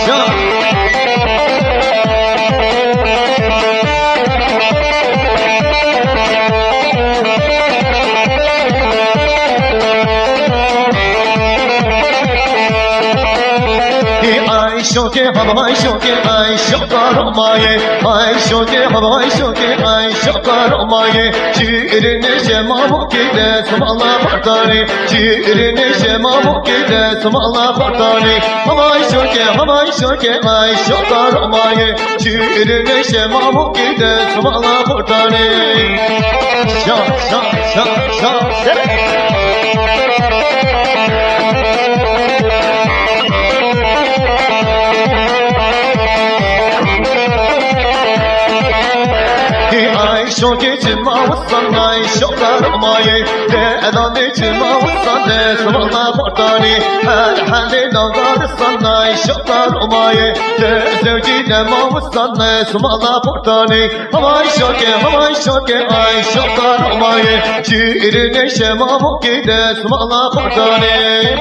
şah. Ay şoke havay şoke ay şokar olmayı ay şoke havay şoke ay şokar olmayı şiirine şemamuk gide smalla partani şiirine şemamuk gide smalla partani havay şoke ay şokar olmayı şiirine şemamuk gide smalla partani şah şah şah şah. Ay şoke çima usan ay şokar olmayı Dedan de çima usan de smalla partani Her hali nagarsan ay şokar olmayı De zevci de mavusan de smalla partani Havay şoke ay şokar olmayı Şiirine şemamuk gide smalla partani